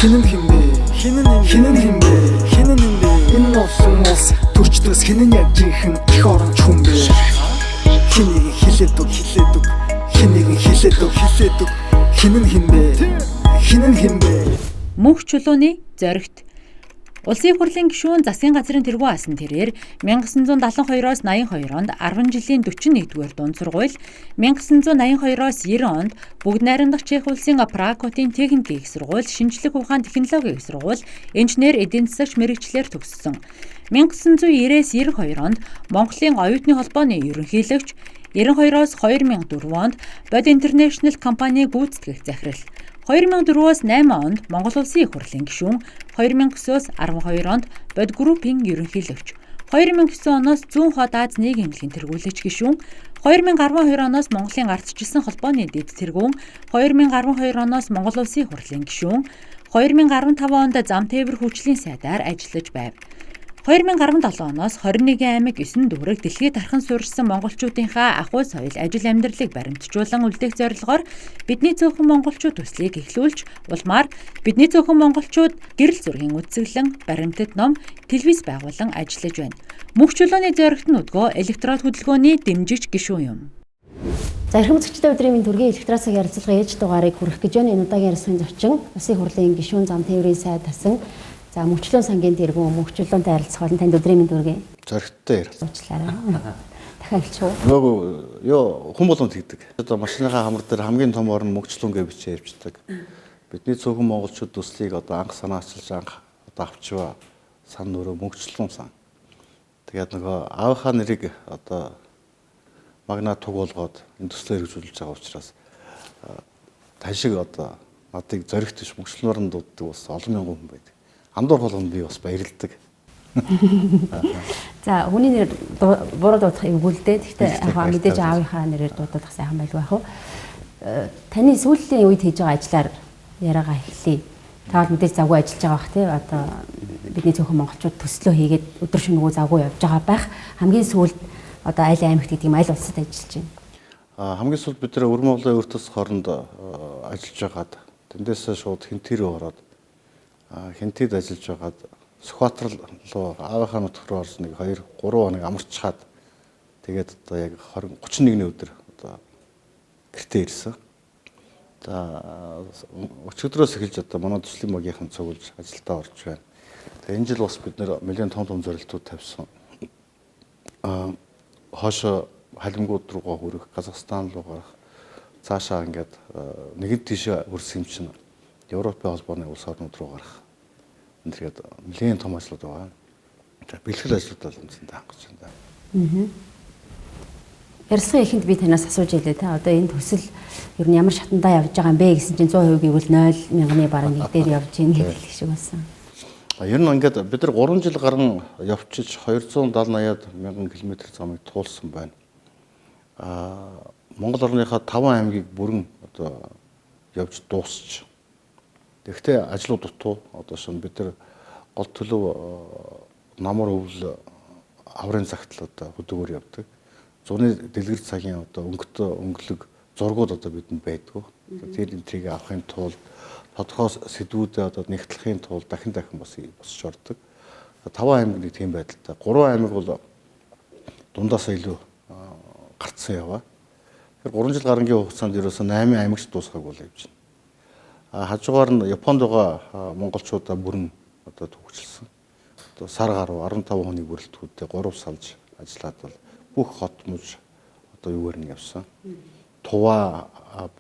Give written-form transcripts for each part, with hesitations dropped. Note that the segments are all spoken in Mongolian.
Хинэн химбэ хинэн химбэ энэ носон мос төрчдөөс хинэн яг жинхэн их оронч хүмбэ хэнийг хилээд үг хэнийг хилээд үг хинэн химбэ Мөнх чулууны зоригт Улсын их хурлын гишүүн засгийн газрын тэргүүн асан тэрээр 1972-оос 82 онд 10 жилийн 41-р дунд сургууль, 1982-оос 90 онд Бүгд найрамдах Чех улсын Пракотын техникийн их сургууль, шинжлэх ухаан технологийн их сургууль, инженер эдийн засагч мэргэжлэр төгссөн. 1990-ээс 92 онд Монголын оюутны холбооны ерөнхийлөгч, 92-оос 2004 онд Bod International компани гүйцэтгэх захирал. 2004-оос 8 онд Монгол Улсын их хурлын гишүүн, 2009-оос 12 онд Bod Group-ийн ерөнхийлөгч, 2009 оноос Зүүн хот Аз нийгмийн эмнэлгийн тэргүүлэгч гишүүн, 2012 оноос Монголын ардчилсан холбооны дэд тэргүүн, 2012 оноос Монгол Улсын их хурлын гишүүн, 2015 онд зам тээвэр хүчлийн сайдаар ажиллаж байв. 2017 оноос 21 аймаг 9 дүүрэг дэлхийд тархан суурьшсан монголчуудынхаа ахуй соёл ажил амьдралыг баримтжуулан үлдээх зорилгоор бидний цөөхөн монголчууд төслийг эхлүүлж, улмаар бидний цөөхөн монголчууд гэрэл зургийн үзэсгэлэн, баримтат ном, телевиз байгуулан ажиллаж байна. Мөнх чулууны зоригт нь өдгөө электрод хөдөлгөөний дэмжигч гишүүн юм. За эрхэм үзэгчдээ өдрийн мэнд хүргэе. Электросыг ярилцлагын ээж дугаарыг хүргэх гэж байна. Энэ удаагийн ярилцлагын зочин Улсын их хурлын гишүүн зам тээврийн сайд тасан за мөнхчлөн сангийн тэргүүн мөнхчлөнтэй харилцах болон танд өдрийн мэнд хүргэе. Зоригттой ярилцлаа. Уучлаарай. Дахиад хэлчихв. Нөгөө ёо хүн болгонд хийдэг. Одоо машиныхаа хамар дээр хамгийн том орн мөнхчлөн гэж бичиж явьчихдаг. Бидний цөөхөн монголчууд төслийг одоо анх санаачилж анх одоо авчваа сан нөрөө мөнхчлөн сан. Тэгээд нөгөө аавынхаа нэрийг одоо магна туг болгоод энэ төслөө хэрэгжүүлж байгаа учраас тань шиг одоо надыг зоригт биш мөнхчлөнөөр дууддаг бас олон мянган хүн байдаг. Андуур болгонд би бас баярлдаг. За хүний нэр буруу дуудах эвгүүлдэ. Гэхдээ яг мэдээж аавынхаа нэрээр дуудах сайхан байлгүй яах вэ? Таны сүүлийн үед хийж байгаа ажлаар яриагаа эхлэе. Та бол мэдээж завгүй ажиллаж байгаа бах тий. Одоо бидний цөөхөн монголчууд төслөө хийгээд өдөр шөнөгүй завгүй явж байгаа байх. Хамгийн сүүлд одоо аль аймагт гэдэг юм аль улсад ажиллаж байна? Хамгийн сүүлд бид нэр Өвөр Монголын өвөр төс хооронд ажиллаж байгаад тэндээс шууд Хинтээ рүү ороод Хинтэд ажиллаж байгаад Сүхбаатар руу аавынхаа нутг руу орж нэг 2-3 хоног амарчхаад тэгээд одоо яг 31-ний өдөр одоо гэртээ ирсэн. За өчигдрөөс эхэлж одоо манай төслийн багийнхан цуглаж ажилдаа орж байна. Тэгээд энэ жил бас бид нэр нэлээд том зорилтууд тавьсан. Хоошо халимгууд руугаа хүрэх, Казахстан руу гарах, цаашаа ингээд нэгэн тийшээ өрсөн юм чинь Европын холбооны улс орнууд руу гарах. Тэгээд нэлээд том ажлууд байгаа. За бэлтгэл ажлуудаа үнэндээ хангаж байна. Ярилцлагын эхэнд би танаас асууж илээ те. Одоо энэ төсөл ер нь ямар шатандаа явж байгаа юм бэ гэсэн чинь 100% гэвэл 0 мянганы бараг нэг дээр явж ийн гэдэг шиг болсон. Ер нь ингээд бид нар 3 жил гарan явчиж 270-80 мянган километр замыг туулсан байна. Монгол орныхаа 5 аймгийг бүрэн одоо явж дуусч. Тэгэхдээ ажлууд дутуу одоо шин бид нар гол төлөв намар өвл аврын цагтл одоо хөдөөгөр явдаг. Зуны дэлгэр цагийн одоо өнгөлөг зургууд одоо бидэнд байдгүй. Тэр энтрийг авахын тулд тодорхой сэдвүүдэд одоо нэгтлэхийн тулд дахин бас босч ордог. 5 аймаг нэг тийм байдалтай. 3 аймаг бол дундаасаа илүү гарцсан яваа. Тэр 3 жил гарангийн хугацаанд ерөөсөө 8 аймагч дуусгаагүй бол явж байна. Хажуугаар нь Японд байгаа монголчуудаа бүрэн одоо төвчлсэн. Одоо сар гаруй 15 хүний бүрэлдэхүүнтэй 3 салж ажиллаад бол бүх хот муж одоо юугаар нь явсан. Тува,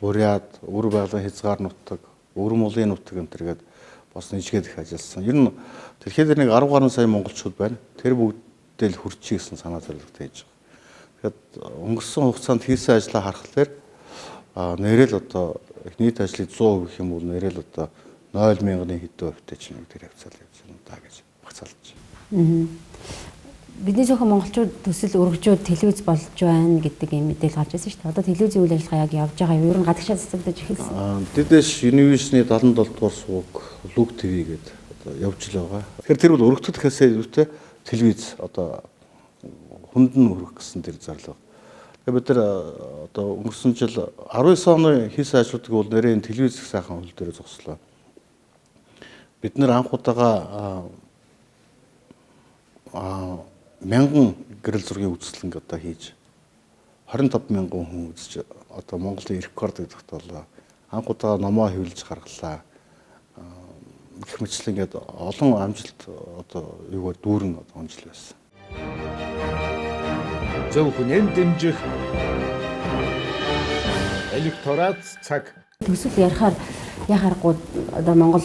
Бурят, Өвөр байгалийн хязгаар нутаг, Өвөр Монголын нутаг гэмтэргээд бас нэжгээд их ажилласан. Ер нь тэрхээр нэг 10 гаруй сая монголчууд байна. Тэр бүгдээ л хүрчээ гэсэн санаа зорилготой хийж байгаа. Тэгэхээр өнгөрсөн хугацаанд хийсэн ажлаа харахад нэрэл одоо нийт ажлыг 100% гэх юм бол нэрэл одоо 0 мянганы хэдэн хувьтай ч нэг тэр хавцаал явж байна даа гэж багцаалж байна. Бидний зөвхөн монголчууд төсөл өргөжөөд телевиз болж байна гэдэг юм мэдээлэл гарч ирсэн шүү дээ. Одоо телевизийн үйл ажиллагаа яг явж байгаа юу? Ер нь гадагшаа цэцэгдэж эхэлсэн. Дэдэш Univision-ы 77 дугаар сувг Луг ТV гэдэг одоо явж л байгаа. Тэгэхээр тэр бол өргөтөд гэхээс илүүтэй телевиз одоо хүндэн өргөх гэсэн тэр зарлага. Тэгээ бид нар одоо өнгөрсөн жил 19 оны хийсэн ажлуудыг бол нэрээ телевиз их сайхан хөл дээр зогслоо. бид нэр анх удаага 1000 гэрэл зургийн үзэсгэлэнг одоо хийж 25,000 хүн үзэж одоо Монголын рекорд гэдэгт бол анх удаа номоо хэвлэж гаргалаа. Гэх мэтлэн ингээд олон амжилт одоо юугаар дүүрэн одоо онцлог байсан. Зөвхөн дэмжих электорат цаг Төсөл ярихаар яхааргүй одоо Монгол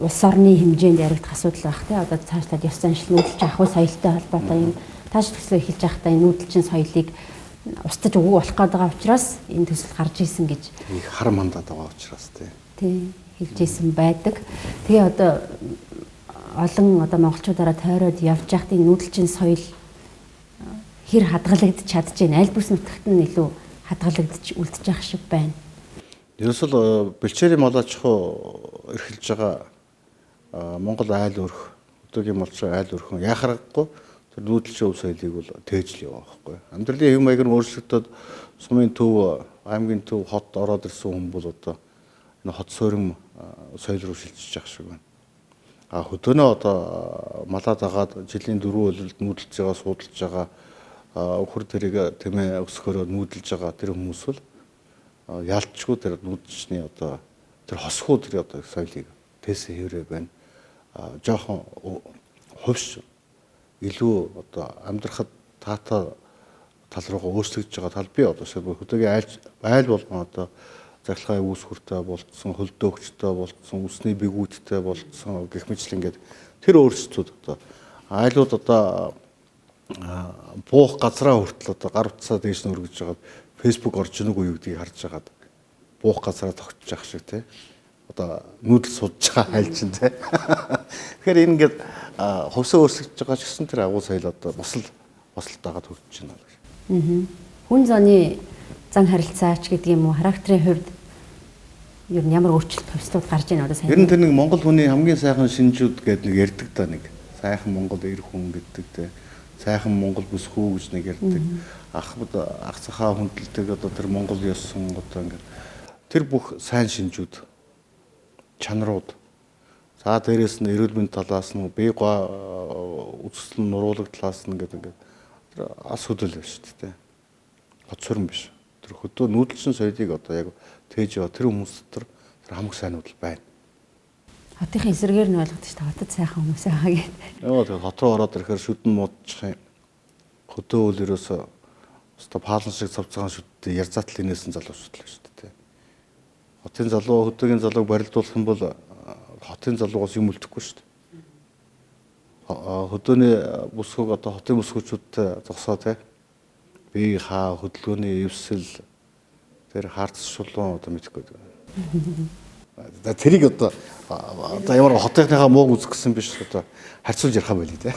улс орны хэмжээнд яригдах асуудал байх тийм одоо цаашлаад ёс заншил нүүдэлж авах соёлтой холбоотой юм тааш төсөө эхэлж байхдаа энэ нүүдэлчин соёлыг устж өгөх болох гээд байгаа учраас энэ төсөл гарч исэн гэж Их хар мандаад байгаа учраас тий хэлж исэн байдаг. Тэгээ одоо олон одоо монголчуудаараа тойроод явж байхдаа нүүдэлчин соёл хэр хадгалагдаж чадчихээн аль бүс нутагт нь илүү хадгалагдаж үлдэж явах шиг байна. Ерөөсөл бэлчээрийн малаачхуу эрхэлж байгаа Монгол айл өрх, өдөөгийн малчин айл өрхөн яхарахгүй тэр нүүдэлчин өв соёлыг бол тээжл яваа байхгүй. Амьдралын хэв маяг нь өөрчлөгдөд сумын төв, аймгийн төв, хот ороод ирсэн хүн бол одоо энэ хот суурин соёл руу шилжиж явах шиг байна. Хөдөөнөө одоо малаад агаад жилийн 4 улиралд нүүдэлж байгаа, суудалж байгаа өхөр тэрийг тэмээ өсгөхөөрөө нүүдэлж байгаа тэр хүмүүс бол яалтчгүй тэр нүүдэлчний одоо тэр хосхуу тэр одоо соёлыг тээсэн хэврээ байна. Жохон хувьш илүү одоо амьдрахад таатай тал руугаа өөрчлөгдөж байгаа тал би одоо хөдөөгийн айл болгон одоо захиргааны үүсвэртэй болцсон, хөлдөөгчтэй болцсон, үсний бэгүүдтэй болцсон гэх мэт ингээд тэр өөрчлөлтүүд одоо айлууд одоо буух газраа хүртэл одоо гар утсаа дээш нь өргөж байгаа Facebook орж ийнэг үү гэдгийг харж байгаад буух газраа тогтчих ах шиг тий. Одоо нүүдэл судж байгаа хайлч нь тий. Тэгэхээр энэ ингээд хувьсаа өөрчлөгдөж байгаа ч гэсэн тэр агуу соёл одоо бослтойгоо төгсөж байна. Хүн зооны зан харилцаач гэдэг юм уу характерын хувьд ер нь ямар өөрчлөлт төвслүүд гарч ийн одоо сайн. Ер нь тэр нэг Монгол хүний хамгийн сайхан шинжүүд гэдэг нэг ярьдаг та нэг сайхан Монгол эр хүн гэдэг тий. Сайхан Монгол бүсгүй гэж нэг ярьдаг. Ах цахаа хүндэлдэг одоо тэр Монгол ёсон одоо ингээд тэр бүх сайн шинжүүд чанарууд за дээрэс нь эрүүл мэнд талаас нь бие үзэсгэлэн нуруулаг талаас нь ингээд тэр ас хөдөл байна шүү дээ. Хот сурн биш. Тэр хөдөө нүүдэлчин соёлыг одоо яг тээж яваа тэр хүмүүс дотор тэр хамаг сайнуд л байна. Хотынхын эсрэгээр нь ойлгодог шүү дээ. Хотод сайхан хүмүүс байгаа гэдэг. Яа тэр хот руу ороод ирэхээр шүдэн муудчих юм. Хөдөө үл ерөөсөө өстой паалан шиг цавцгаан шүдтэй ярзаатал инээсэн залуучууд л шүү дээ. Хотын залуу хөдөөгийн залууг барилдуулах юм бол хотын залуугаас юм үлдэхгүй шүү дээ. Хөдөөний бүсгүйг одоо хотын бүсгүүчүүдтэй зогсоо тий. Бие хаа хөдөлгөөний эвсэл тэр хаарц шулуун одоо мэдхгүй. Тэрийг одоо ямар хотынхаа мууг үзэх гэсэн биш одоо харьцуулж ярих юм байли тий.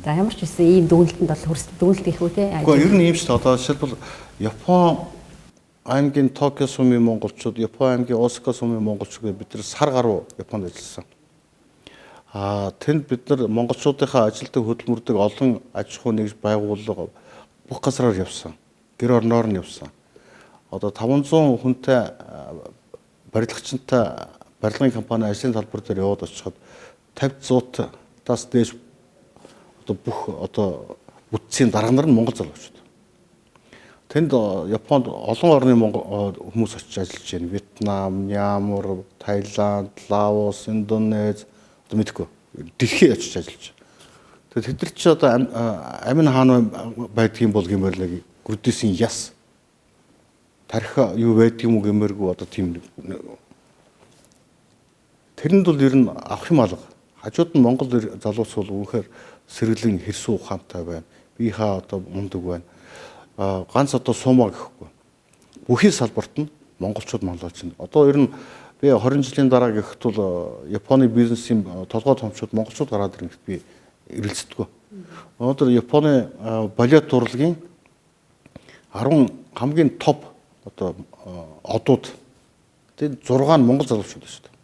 За ямар ч үсэн ийм дүгнэлтэнд бол дүгнэлт их үү тий. Гэхдээ ер нь ийм шүү дээ. Одоо жишээлбэл Япон аймгийн Токио сумын монголчууд, Япон аймгийн Осака сумын монголчууд бид нар сар гаруй Японд ажилласан. Тэнд бид нар монголчуудынхаа ажилтг хөдөлмөрдөг олон аж ахуй нэгж байгууллага бүх газраар явсан. Гэр орноор нь явсан. Одоо 500 хүнтэй барилгачтай барилгын компани ажлын талбар дээр яваад очиход 50-100-таас дээш одоо бүх одоо бүтцийн дарга нар нь монгол залуучууд. Тэнд Японд олон орны хүмүүс очиж ажиллаж байна. Вьетнам, Мьянмар, Таиланд, Лаос, Индонез одоо мэдгүй дэлхий очиж ажиллаж. Тэгээд тэд нар чи одоо амин хаан байдгийн бол гэмээр нэг гүрдээсийн яс тарих юу байдгийм үү гэмээргүй одоо тийм тэрэнд бол ер нь авах юм алга. Хажууд нь Монгол залуус бол үнэхээр сэргэлэн хэрсүү ухаантай байна. Би хаа одоо мундаг байна. Ганц одоо суумаа гэхгүй. Бүхий салбарт нь монголчууд манлайлж байна. Одоо ер нь би 20 жилийн дараа гэхэд бол Японы бизнесийн толгой томчууд монголчууд гараад ирэнгүүт би эргэлздэг. Өнөөдөр Японы балет урлагийн 10 хамгийн топ одоо одууд тэр 6 нь монгол залуучууд байна шүү дээ.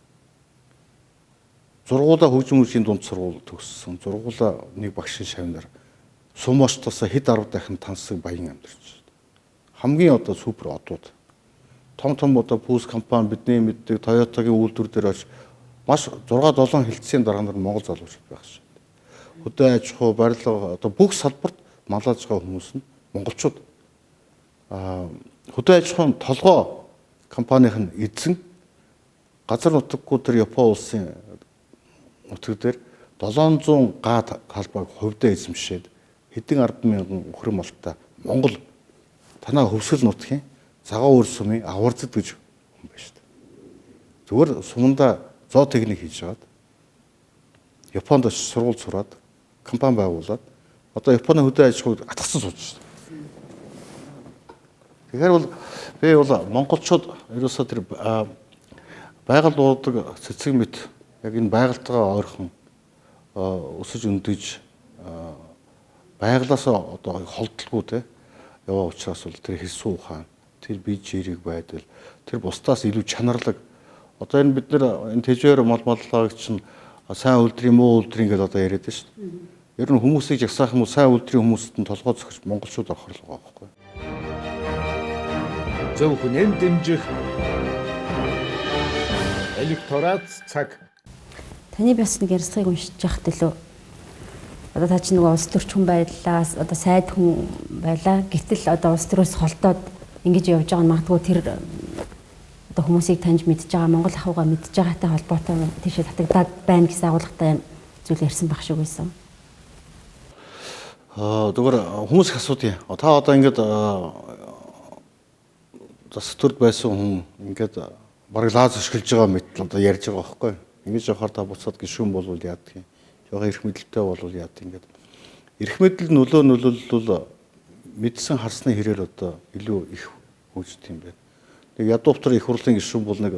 Зургуулаа хөгжим үйлчийн дунд сургууль төгссөн. Зургуулаа нэг багшийн шавнаар сумоочтоос хэд 10 дахин тансаг баян амьдарч байна. Хамгийн одоо супер одууд. Том одоо пүүс компани бидний мэддэг Toyota-гийн үйлдвэр дээр очиж маш 6-7 хэлтсийн дарга нар Монгол залуучууд байх шээ. Хөдөө аж ахуй, барилга одоо бүх салбарт маллаж байгаа хүмүүс нь монголчууд. Хөдөө аж ахуйн толгой компанийн эзэн газар нутаггүй тэр Япон улсын нутаг дээр 700 га талбайг хувьдаа эзэмшээд хэдэн 10,000 өхөр малтай Монгол танаа хөвсгөл нутгийн цагаан үр сумын аварцад гэж хүн байна шүү дээ. Зүгээр сумандаа зоо техник хийж жагаад Японд сургууль сураад компани байгуулад одоо Японы хөдөө аж ахуйг атгсан сууж шүү дээ. Тэгэхээр бол би бол монголчууд ерөөсөө тэр байгаль дуудаг цэцэг мэт яг энэ байгальтайгаа ойрхон өсөж өндөж байгалаасаа одоо холдолгүй те яваа учраас бол тэр хэрсүү ухаан, тэр бие жирийг байдал, тэр бусдаас илүү чанарлаг. Одоо энэ бид нэр энэ тэжээр маллагч чинь сайн үлдрийн муу үлдрийн гэдээ одоо яриад байна шүү дээ. Ер нь хүмүүсийг жагсаах юм уу сайн үлдрийн хүмүүст нь толгой зөхөж монголчууд орохор л байгаа байхгүй. Зөв хүнэн дэмжих электорат цаг. Таны бас нэг ярилцлагыг уншиж явахад лөө одоо та чинь нөгөө улс төрч хүн байлаас одоо сайд хүн байлаа. Гэтэл одоо улс төрөөс холдоод ингэж явж байгаа нь магадгүй тэр одоо хүмүүсийг таньж мэдж байгаа Монгол ахуйгаа мэдж байгаатай холбоотой тийшээ татагдаад байна гэсэн агуулгатай зүйл ярьсан баг шиг байсан. Тэгвэл хүмүүс их асуудیں۔ Та одоо ингэж засварт байсан хүн ингэж бараг лааз өшгөлж байгаа мэт одоо ярьж байгаа байхгүй. Ингэж явахаар та буцаад гişүүн болвол яадаг юм. Жога эрх мэдэлтэй болвол яадаг ингэж. Эрх мэдэл нөлөөлөл мэдсэн харсны хэрээр одоо илүү их хөгждөг юм байна. Нэг ядуувтар их хурлын гишүүн бол нэг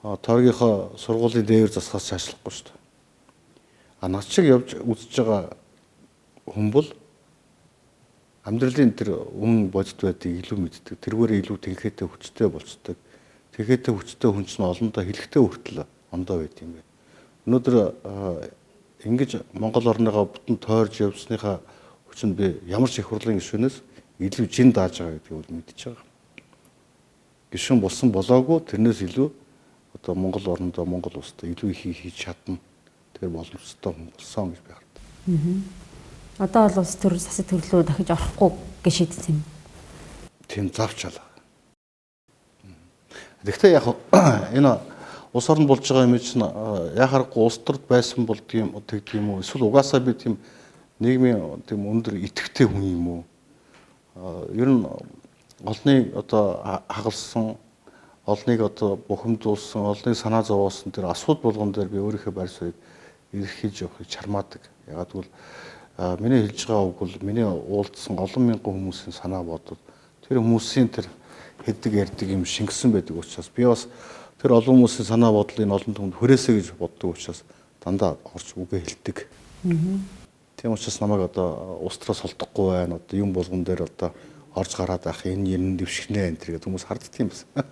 тойргийнхоо сургуулийн дээвэр засгаас шаашлахгүй шүү дээ. Над шиг явж үзэж байгаа хүн бол амьдралын тэр үн бодит байдгийг илүү мэддэг. Тэргээр илүү тэнхээтэй хүчтэй болцдог. Тэнхээтэй хүчтэй хүн чинь олондоо хэлэхтэй хүртэл ондоо байд юм байна. Өнөөдөр ингэж Монгол орныгоо бүтэн тойрж явсныхаа хүчинд би ямар ч их хурлын гишүүнээс илүү жин дааж байгаа гэдгийг бол мэдчихэж байгаа. Гишүүн болсон болоогүй тэрнээс илүү одоо Монгол орнодоо Монгол улсад илүү их хийж чадна. Тэр боломжтой хүн болсон гэж би хардаг. Одоо бол улс төр засаг төрлөө дахиж орохгүй гэж шийдсэн юм. Тийм завч алга. Гэхдээ яг энэ улс орнд болж байгаа юм чинь яхахгүй улс төрд байсан болдгийм тэгдэг юм уу? Эсвэл угаасаа би тийм нийгмийн тийм өндөр идэвхтэй хүн юм уу? Ер нь олныг одоо хагалсан, олныг одоо бухимдуулсан, олныг санаа зовоосон тэр асуудал болгон дээр би өөрийнхөө байр суурийг илэрхийлж явахыг чармаадаг. Ягаад гэвэл миний хэлж байгаа үг бол миний уулзсан олон мянган хүмүүсийн санаа бодол тэр хүмүүсийн тэр хэдэг ярьдаг юм шингэсэн байдаг учраас би бас тэр олон хүмүүсийн санаа бодлыг олон түмэнд хүрээсэй гэж боддог учраас дандаа орч үгээ хэлдэг. Тийм учраас намайг одоо устраас холдохгүй байна. Одоо юм болгон дээр одоо орж гараад ах энэ юм дэвшгнэ энэ гэдэг хүмүүс харддаг юм байна.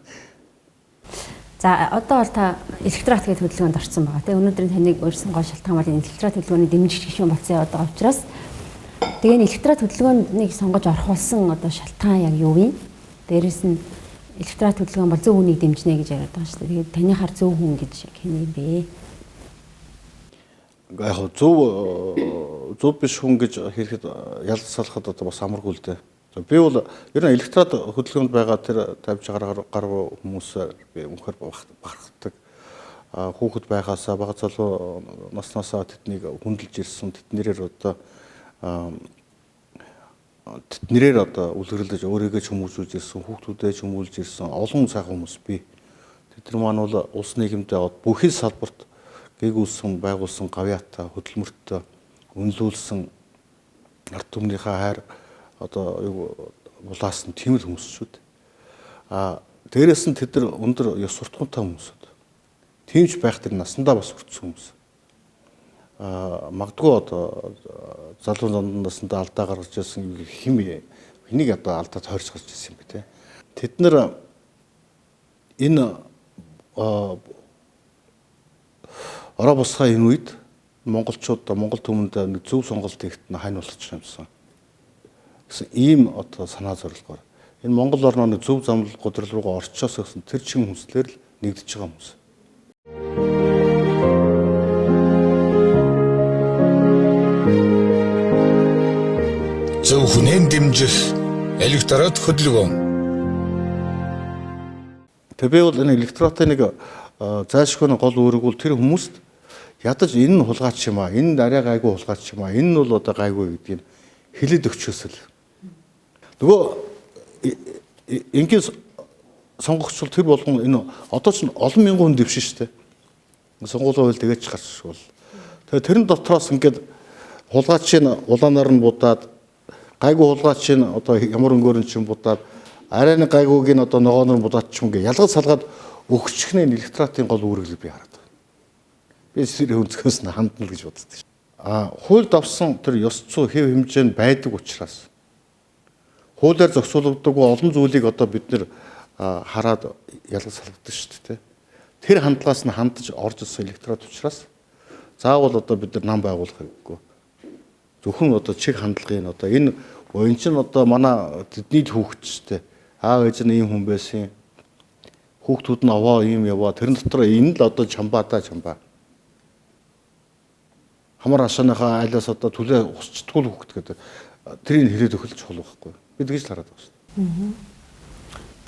За одоо бол та электорат гэдэг хөдөлгөөнд орсон байгаа. Тэгээ өнөөдрийн таныг урьсан гол шалтгаан бол электорат хөдөлгөөний дэмжигч гишүүн болсон байгаа учраас тэгээ электорат хөдөлгөөнийг сонгож орох болсон одоо шалтгаан яг юу вэ? Дээрээс нь электорат хөдөлгөөн бол зөв хүнийг дэмжнэ гэж яриад байгаа шүү дээ. Тэгээд таны хар зөв хүн гэж хэний бэ? Яг зөв биш хүн гэж хэлэхэд ялцсалахад одоо бас амаргүй л дээ. Би бол ер нь электорат хөдөлгөөнд байгаа тэр тавьж гаргуу хүмүүсээр би үнэхээр бахархдаг. Хүүхэд байгаасаа бага залуу наснаасаа тэднийг хүндэлж ирсэн. Тэднэрээр одоо үлгэрлэж өөрийгөө ч хүмүүжүүлж ирсэн, хүүхдүүдээ ч хүмүүжүүлж ирсэн олон сайхан хүмүүс бий. Тэд нар маань бол улс нийгэмдээ бүхий салбарт гээгүүлсэн, байгуулсан гавьяатай, хөдөлмөртэй, үнэлүүлсэн ард түмнийхээ хайр одоо булаас нь тийм л хүмүүс шүү дээ. Дээрээс нь тэд нар өндөр ёс суртахуунтай хүмүүсүүд. Тимч байх тэр насандаа бас хүрсэн хүмүүс. Магадгүй одоо залуу насндаа алдаа гаргаж ирсэн хэнийг одоо алдаа тойрч гарч ирсэн юм бэ те. Тэд нар энэ ороо босхоо энэ үед монголчууд Монгол түмэнд нэг зөв сонголт хийхэд хань болгочих юмсан. Гэсэн ийм одоо санаа зорилгоор энэ Монгол орноо зөв замлал годрол руугаа орчоос гэсэн тэр чин хүслээр л нэгдэж байгаа хүмүүс. зөв хүнэн дэмжих электорат хөдөлгөөн. Тэгээ би бол энэ электоратын нэг зайлшгүй гол үүрэг бол тэр хүмүүст ядаж энэ нь хулгайч юм аа, энэ арай гайгүй хулгайч юм аа, энэ нь бол одоо гайгүй гэдгийг хэлээд өгчөөсөл. Нөгөө ингийн сонгогч бол тэр болгон энэ одоо ч олон мянган хүн дэвшин шүү дээ. Сонгуулийн хууль тэгэж гарч бол. Тэгээ тэрэн дотроос ингээд хулгайчийн улаанаар нь будаад гайгүй хулгайчийн одоо ямар өнгөөр нь ч будаад арай нэг гайгүйг нь одоо ногооноор будаад ч юм гээ ялгаж салгаад өгчихнэ электоратын гол үүрэг би хараад. Би сэр өнцгөөс нь хандна гэж боддог. Хуульд авсан тэр ёс зүй хэв хэмжээнд байдаг учраас хуулиар зохицуулагддаг олон зүйлийг одоо бид нэр хараад ялгаж салгадаг шүү дээ. Тэр хандлагаас нь хандаж орж ирсэн электорат учраас заавал одоо бид нар нам байгуулах хэрэггүй. Зөвхөн одоо чиг хандлагын одоо энэ воин чинь одоо манай тэдний хүүхдтэй аав ээж нь ийм хүн байсан. Хүүхдүүд нь аваа ийм яваа. Тэрэн дотор энэ л одоо чамбаа. Хамар хашааныхаа айлаас одоо түлээ хусчдгүй л хүүхд гэдэг. Тэрийг хэлээд өгөх чухал байхгүй. Би тэгж л хараад байна шүү дээ.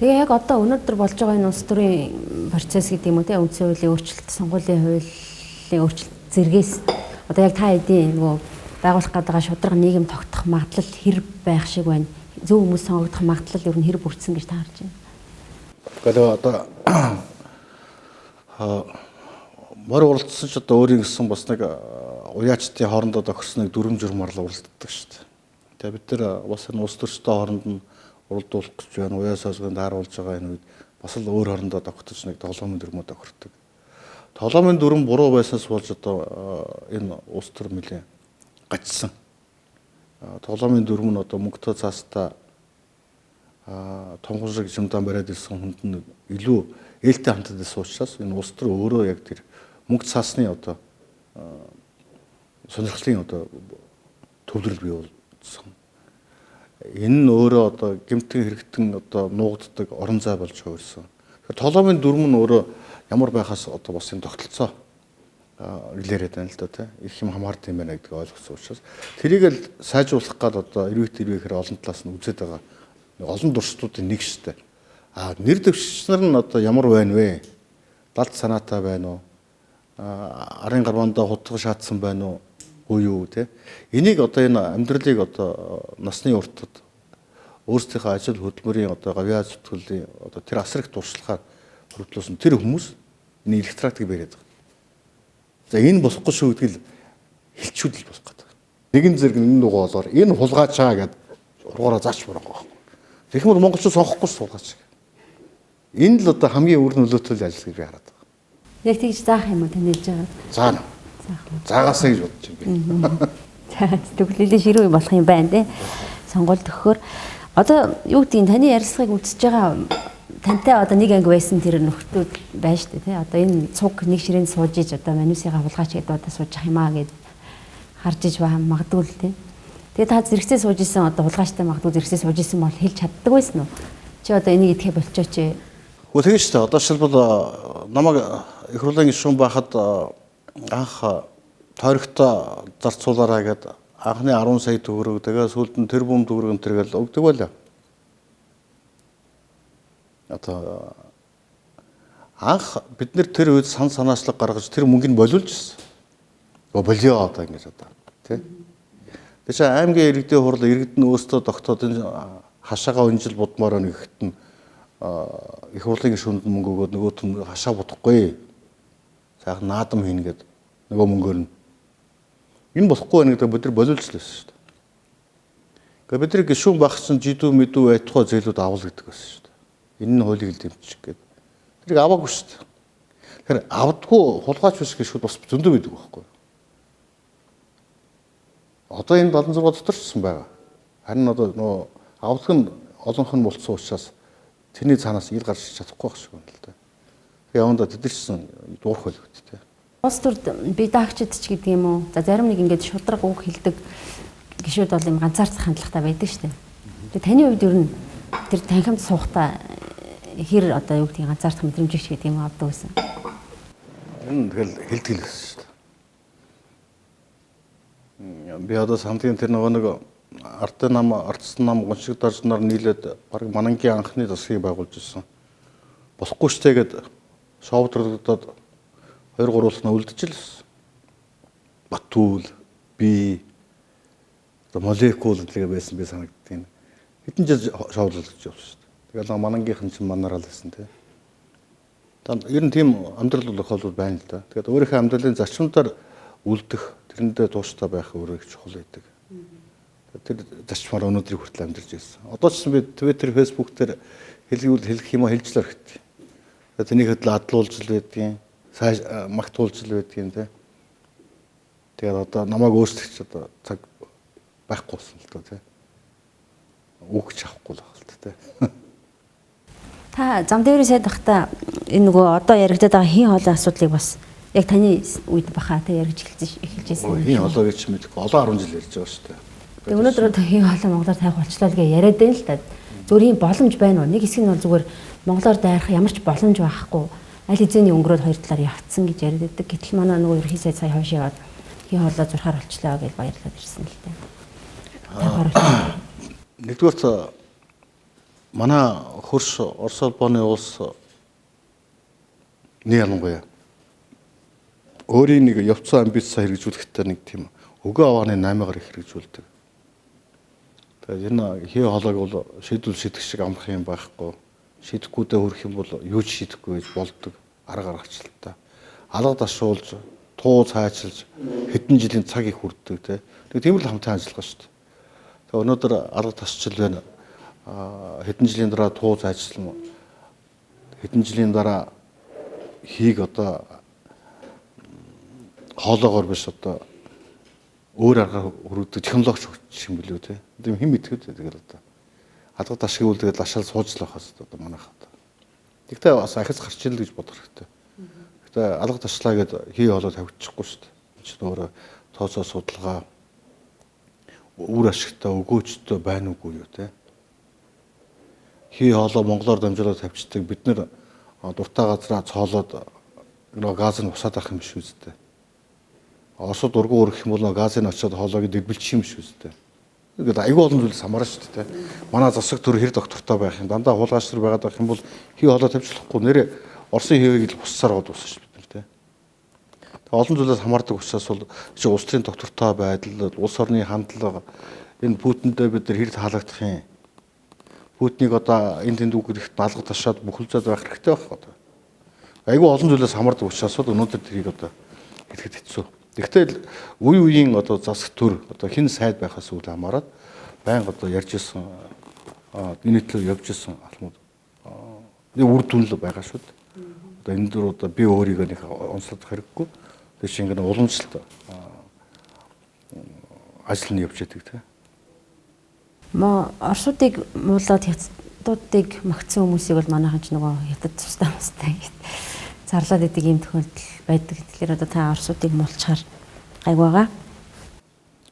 Тэгээ яг одоо өнөөдөр болж байгаа энэ улс төрийн процесс гэдэг юм уу те үндсэн хуулийн өөрчлөлт, сонгуулийн хуулийн өөрчлөлт зэргээс одоо яг та хэдийн нөгөө байгуулах гэдэг шударга нийгэм тогтох магадлал хэр байх шиг байна. Зөв хүмүүс сонгогдох магадлал ер нь хэр бүрдсэн гэж та харж байна. Гэхдээ одоо мөр уралдсан ч одоо өөрийн гэсэн бас нэг уяачтын хоорондоо тохирсон нэг дүрм журмаар л уралддаг шүү дээ. Тэгээ бид нар бас энэ улс төрчтэй хооронд нь уралдуулах гэж байна. Уяа созгонд хааруулж байгаа энэ үед бас л өөр хоорондоо тогтож нэг тоглоомын дүрмөө тохирдог. Тоглоомын дүрм буруу байснаас болж одоо энэ улс төр нэлээ гацсан. Тоглоомын дүрм нь одоо мөнгөтэй цаастаа тонгон шиг жимдан бариад ирсэн хүнд нь илүү ээлтэй хандад байсан учраас энэ улс төр өөрөө яг тэр мөнгө цаасны одоо сонирхлын одоо төвлөрөл бий болсон. Энэ нь өөрөө одоо гэмтэн хэрэгтэн одоо нуугддаг орон зай болж хувирсан. Тоглоомын дүрм нь өөрөө ямар байхаас одоо бас энэ тогтолцоо илэрээд байна л да тий. Их юм хамаард юм байна гэдгийг ойлгосон учраас тэрийг л сайжруулах гал одоо ирвэхээр олон талаас нь үзээд байгаа. Олон дурсуудын нэг штэй. Нэр дэвшигч нар нь одоо ямар байна вэ? Далд санаатай байна уу? Арын гарвандаа хутга шаатсан байна уу? Юу те энийг одоо энэ амьдралыг одоо насны уртад өөрсдийнхөө ажил хөдөлмөрийн одоо гавьяа зүтгүүлийн одоо тэр асар их дуршлагаар хөрвүүлсэн тэр хүмүүс энэ электоратыг бариад байгаа. За энэ босхгүй шүү гэдгийг хэлчүүдэл босох гэдэг. Нэгэн зэрэг энэ дугуулаар энэ хулгайчаа гэд ургаараа заач барах байхгүй. Тэгэх юм бол монголчууд сонгохгүй суулгаач. Энэ л одоо хамгийн үр нөлөөтэй ажил гэж би хараад байгаа. Яг тэгж заах юм уу тань хэлж байгаа? Заана. Заагаасаа гэж бодож байна. За төгөлөлийн ширүү болох юм байна те. Сонгуульд өгөхөөр одоо юу гэдгийг таны ярилцлагыг үзэж байгаа тантай одоо нэг анги байсан тэр нөхдүүд байна шүү дээ те. Одоо энэ цуг нэг ширээнд сууж иж одоо манусыгаа хулгайч гэдэг одоо сууж ах юмаа гэд харж иж байгаа магадгүй л те. Тэгээ та зэрэгцээ сууж исэн одоо хулгайчтай магадгүй зэрэгцээ сууж исэн бол хэлж чаддаг байсан уу? Чи одоо энийг идэхэ болчооч. Хөө тэгэж шүү дээ. Одоо шилбэл намайг их хурлын гишүүн байхад анх тойрогтой зарцуулаараа гэдэг анхны 10 сая төгрөг тэгээ сүүлд нь тэрбум төгрөг энтергээл өгдөг байлаа. Одоо анх бид нэр тэр үед санаачлаг гаргаж тэр мөнгөнд болиулж ирсэн. Болио одоо ингэж одоо тий. Тэгээ чи аймгийн иргэдийн хурал иргэд нь өөрсдөө тогтоод энэ хашаага өнжил будмаар байна гэхэд нь их хурлын гишүүнд мөнгө өгөөд нөгөөт нь хашаа будахгүй. Сайхан наадам хийнэ гэдэг нөгөө мөнгөөр нь. Энэ болохгүй байна гэдэг бид нар болиулжлаа шүү дээ. Гэхдээ бид нар гишүүн байх чинь жидүү мэдүү айтхоо зээлүүд авал гэдэг байсан шүү дээ. Энэ нь хуулийг л дэмжих гэдэг. Тэрийг аваагүй шүү дээ. Тэгэхээр авдаггүй хулгайч биш гишүүд бас зөндөө байдаг байхгүй. Одоо энэ 76 дотор ч гэсэн байгаа. Харин одоо нөгөө авдаг нь олонх нь болцсон учраас тэрний цаанаас ил гарч чадахгүй байх шиг байна л да. Яванда тэдэрсэн дуурах байл гэдэг тийм. Улс төрд би даагчид ч гэдэг юм уу. За зарим нэг ингээд шудраг үг хэлдэг гишүүд бол юм ганцаарцах хандлагатай байдаг шүү дээ. Тэгээ таны хувьд ер нь тэр танхимд суухтаа хэр одоо юу гэдгийг ганцаарцах мэдрэмжч гэдэг юм авдаг байсан. Энэ тэгэл хэлдэг л байсан шүү дээ. Би одоо самтын тэр нөгөө нэг ардын нам, ардсан нам, гоншиг дарж нар нийлээд баг Манангийн анхны засгийг байгуулж ирсэн. Болохгүй штэ гэд шоудруудад 2-3 улс нь үлдчихлээ. Батүл, би, молекул гэдэг байсан би санагдтiin. Хэдэн жил шоудлол гэж явсан шүү дээ. Тэгэл Манангийнхан чинь манараа л байсан тий. Ер нь тийм амьдрал бол байна л да. Тэгээд өөрийнхөө амьдралын зарчмаар үлдэх, тэрэндээ тууштай байх өөрөө их чухал байдаг. Тэр зарчмаар өнөөдрийг хүртэл амьдарч ирсэн. Одоо ч би Twitter, Facebook дээр хэлэх юм хэлж л хэрэгтэй. Тэгээд тэний хөдөл адлуулж л байдгийн, магтуулж л байдгийн тий. Тэгээд одоо намайг өөрчлөгч одоо цаг байхгүйсэн л доо тий. Үгч авахгүй л байна л тий. Та зам дээрээ сайд байхдаа энэ нөгөө одоо яригдаад байгаа хийн хоолой асуудлыг бас яг таны үед баха та яригч эхэлжсэн. Хийн хоолой гэж мэдэхгүй олон 10 жил ярьж байгаа шүү дээ. Тэгээ өнөөдөр одоо хийн хоолой Монголоор тавих болчлоо гэж яриад байна л та. Зүгээр ийм боломж байна уу? Нэг хэсэг нь бол зүгээр Монголоор дайрах ямар ч боломж байхгүй. Аль хэзээний өнгөрөөд хоёр талаар явцсан гэж яриад байдаг. Гэтэл манай нөгөө ерхий сайд сая хойш яваад хийн хоолой зурхаар болчлоо гэж баярлаад ирсэн л та. Нэгдүгээр манай хөрш Орос улбооны улс нэг ялангуяа өөрийн нэг явцсан амбицаа хэрэгжүүлэхдээ нэг тийм өгөө авааны 8-аар их хэрэгжүүлдэг. Тэгээд энэ хий хоолойг бол шийдвэр шийдэх шиг амрах юм байхгүй. Шийдэхгүйдээ хүрэх юм бол юу ч шийдэхгүй гэж болдог арга гаргачлалтай. Алга ташуулж, туу цаашилж хэдэн жилийн цаг их хүрдэг тий. Тийм л хамтан ажиллагаа шүү дээ. Тэгээд өнөөдөр алга тасчил байна. Хэдэн жилийн дараа туу цаашилна. Хэдэн жилийн дараа хийг одоо хоолоогоор биш одоо өөр аргаар хүргэдэг технологич юм билүү те. Тийм хэн мэдгэв тэгэл одоо алга ташгийг үлдгээд лашаал сууж л байхаас одоо манайхад. Тэгтээ бас ахиц гарч ил гэж бодох хэрэгтэй. Тэгтээ алга ташлаа гэд хий хоолой тавьчихгүй шүү дээ. Чи өөрөө тооцоо судалгаа үр ашигтай өгөөжтэй байна уугүй юу те. Хий хоолой Монголоор дамжуулаад тавьчихдаг бид нэр дуртай газраа цоолоод нөгөө газ нь усаад авах юм биш үстэй. Оросод ургуу өргөх юм бол газыг очиод хоолойг дэвбэлчих юм биш үстэй. Ингээд айгүй олон зүйлс хамаарна шүү дээ. Манай засаг төр хэр доктортой байх юм дандаа хулгайчдэр байгаад байх юм бол хий хоолой тавьчихлахгүй нэрээ Оросын хийг л буссаар гоод уссан шүү бид нар те. Олон зүйлээс хамаардаг учраас бол чи улс төрийн доктортой байдал, улс орны хандлага энэ Путиндээ бид нар хэр таалагдах юм. Путиныг одоо энэ тэнд үгэрхт алга ташаад бүхэлзээд байх хэрэгтэй байх одоо. Айгүй олон зүйлээс хамаардаг учраас бол өнөөдөр тэрийг одоо хэлэхэд хэцүү. Гэхдээ үе үеийн одоо засаг төр одоо хэн сайд байхаас үл хамааран байнга одоо ярьж исэн энэ төлөв явж исэн алхмууд нэг үр дүн л байгаа шүү дээ. Одоо энэ дөр одоо би өөрийгөө нэг онцлох хэрэггүй. Тэр чинь ингээд уламжлалт ажил нь явж байдаг тийм. Оросуудыг муулаад хятадуудыг магтсан хүмүүсийг бол манайхан ч нөгөө хятад тустай зарлаад идэг юм тохиолдол байдаг. Тэгэхээр одоо та Оросуудыг муулчихаар гайг байгаа.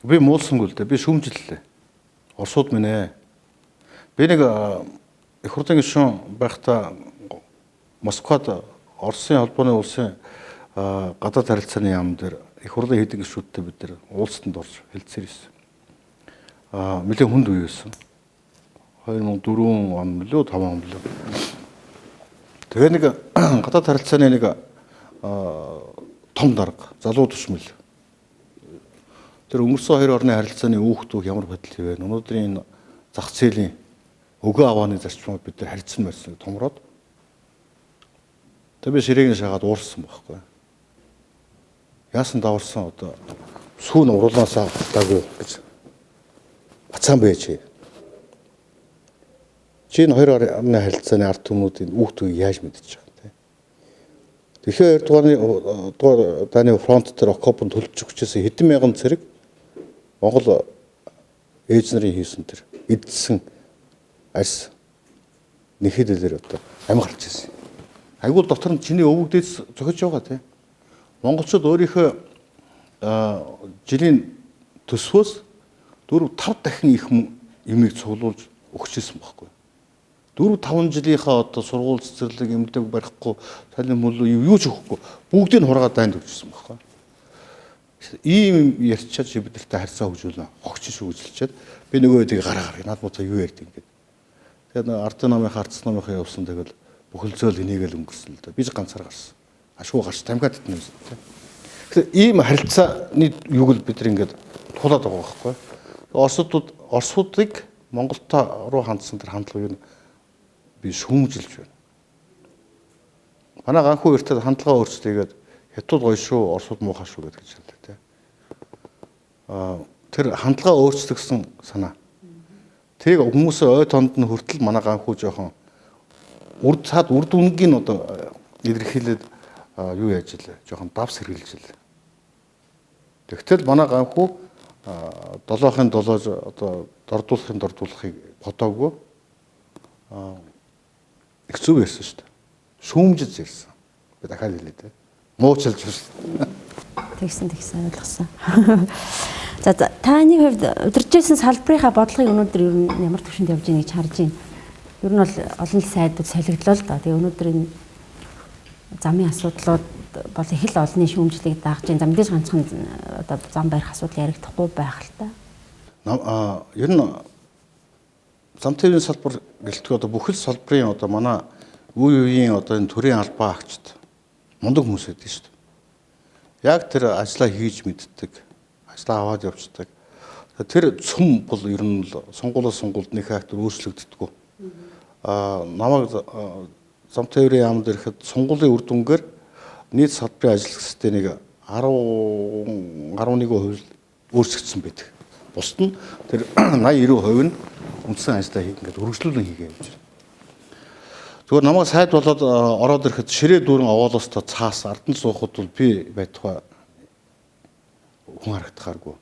Би муулсангүй л дээ. Би шүүмжиллээ. Оросууд минь ээ. Би нэг их хурлын гишүүн байхдаа Москвад Оросын холбооны улсын гадаад харилцааны яам дээр их хурлын хэдэн гишүүдтэй бид нар уулзалтанд орж хэлцээр ирсэн. Нэлээд хүнд үе байсан. 2004 он лөө 5 он лөө. Тэгээ нэг гадаад харилцааны нэг том дарга залуу төшмөл. Тэр өнгөрсөн 2 орны харилцааны үүхтүүх ямар бодол вэ? Өнөөдрийн зах зээлийн өгөө авааны зарчмыг бид нар харьцсан байсан томроод. Тэгээ би ширээгийн шагаад уурсан байхгүй. Яасан даварсан одоо сүүн уруулаасаа таагүй гэж бацаан байж. Чи энэ 2 орны харилцааны ард түмнүүдийн үүхтүүг яаж мэдчих вэ? Тэгэхээр 2 дугаар дааны фронт дээр окопонд төлж өгчээсэн хэдэн мянган цэрэг Монгол ээж нарын хийсэн тэр эдсэн арьс нэхэдэлэр одоо амь гарч ирсэн. Айгуул дотор нь чиний өвөгдөөс зохиж байгаа тийм. Монголчууд өөрийнхөө жилийн төсвөөс 4-5 дахин их юмыг цуглуулж өгчээсэн байхгүй. 4-5 жилийнхаа одоо сургууль цэцэрлэг эмнэлэг барихгүй, цалин мөл юу ч өгөхгүй бүгдийг нь хургаад дайнд өгчээсэн байхгүй. Ийм ярьчаад чи бидэртээ харьцаа хөгжүүлнэ. Хогч шүүжилчихэд би нөгөө тийг гараа над муутай юу ярьд ингээд. Тэгээд ардын намынхаа ардс намынхаа явсан тэгэл бүхэл зөөл энийг л өнгөрсөн л да. Би ч ганцаар гарсан. Ашгүй гарч тамгаад идэх юм тийм. Тэгэхээр ийм харилцааны юуг л бид ингээд тулаад байгаа байхгүй. Орсуудыг Монголтой руу хандсан тэр хандлага юу би шүүмжилж байна. Манай ганхуу эртэд хандлага өөрчлөлтийгээд хятад гоё шүү, орсууд муухай шүү гэдэг гэж хэлдэг тийм. Тэр хандлага өөрчлөгсөн санаа. Тэрийг хүмүүсээ ой тонд нь хүртэл манай ганхуу жоохон урд үнгийн одоо илэрхийлээд юу яаж илээ жоохон давс хэрглэж илээ. Тэгтэл манай ганхуу 7-ын 7 одоо дордуулахыг бодоогүй их зүг ярьсан шүү дээ. Шүүмжиж ярьсан. Би дахиад хэлээ дээ. Муучилж байна. Тэгсэн ойлгосон. За таны хувьд удиржсэн салбарынхаа бодлогыг өнөөдөр ер нь ямар төвшөнд явж байгааг харж байна. Ер нь бол олон сайдууд солигдлоо л да. Тэгээ өнөөдөр энэ замын асуудлууд бол их л олонний шүүмжлийг дааж байна. За мэдээж ганцхан одоо зам барих асуудал яригдахгүй байх л та. Ер нь зам тээврийн салбар гэлтгүй одоо бүхэл салбарын одоо манай үе үеийн одоо энэ төрийн албаа агчид мундаг хүмүүс байдаг шүү дээ. Яг тэр ажлаа хийж мэддэг, ажлаа аваад явцдаг. Тэр цөм бол ер нь сонгуулиас сонгуульд нэг фактор өөрчлөгддөггүй. Намайг зам тээврийн яамд ирэхэд сонгуулийн үр дүнгээр нийт салбарын ажил хэсэгтээ нэг 11% өөрчлөгдсөн байдаг. Бусд нь тэр 80-90% нь үндсэн ажлаа ингээд үргэлжлүүлэн хийгээ явж байна. Зүгээр намайг сайд болоод ороод ирэхэд ширээ дүүрэн овоолоостой цаас ардан суухад бол би байтугай хүн харагдахааргүй.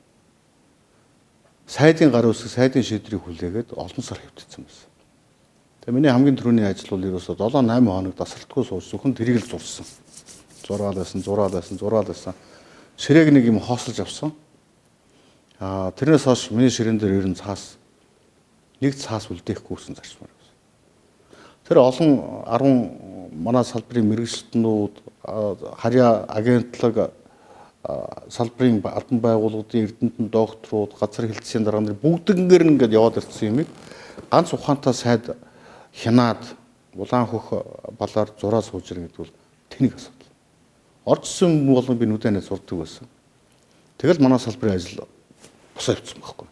Сайдын гар үсэг сайдын шийдрийг хүлээгээд олон сар хөвтөцсөн байсан. Тэгээ миний хамгийн түрүүний ажил бол ерөөсөө 7-8 хоног дасралтгүй сууж зөвхөн тэрийг л зурсан. Зураал байсан. Ширээг нэг юм хоосолж авсан. Тэрнээс хойш миний ширээн дээр ер нь цаас нэг цаас үлдээхгүй гэсэн зарчмаар. Тэр олон 10 манай салбарын мэргэжилтнүүд, харьяа агентлаг, салбарын албан байгууллагын эрдэмтэн докторууд, газар хэлтсийн дарга нар бүгднгээр ингээд яваад ирсэн юмыг ганц ухаантай сайд хянаад улаан хөх балаар зураа сууж ирнэ гэдэг бол тэнийг асуудал. Орчсон бол би нүдэнэ зурдаг байсан. Тэгэл манай салбарын ажил босоо явцсан байхгүй.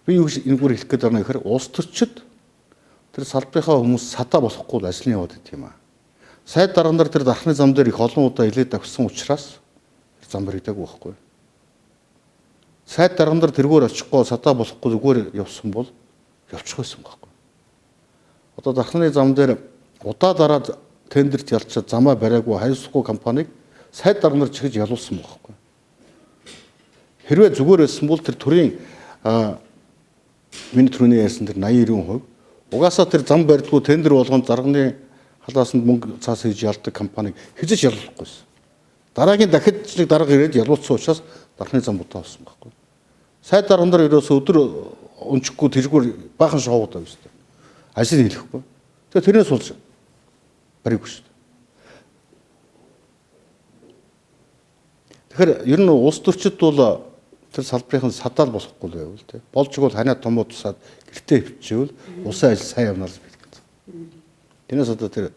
Би юу энэгээр хэлэх гээд байна гэхээр улс төрчид тэр салбарынхаа хүмүүс садаа болохгүй л ажлын яваад идэх юм аа. Сайд дарга нар тэр дархны зам дээр их олон удаа илээд авсан учраас зам баригдаагүй байхгүй. Сайд дарга нар тэргээр очихгүй садаа болохгүй зүгээр явсан бол явчих байсан байхгүй. Одоо дархны зам дээр удаа дараа тендерт ялчаад замаа бариагүй хайсахгүй компанийг сайд дарга нар чихэж ялуулсан байхгүй. Хэрвээ зүгээр байсан бол тэр төрийн миний түрүүний ярьсан тэр 80-90% угаасаа тэр зам барьдгүй тендер болгонд дарганы халаасанд мөнгө цаас хийж ялдаг компанийг хэзээ ч ялуулахгүйсэн. Дараагийн дахид нэг дарга ирээд ялуулсан учраас дархны зам удаа болсон байхгүй. Сайд дарга нар ерөөсөө өдөр өнчггүй тэргээр баахан шоудаа байсан. Ажил хийхгүй. Тэгээ тэрнээс суулж бариггүй шүү дээ. Тэгэхээр ер нь улс төрчид бол тэр салбарын садаал болохгүй л байвал тий. Болж игэл ханаа томоо тусаад гэртээ хөвчөөл улсын ажил сайн явнаа л бэлтгэж. Тэрнээс одоо тэр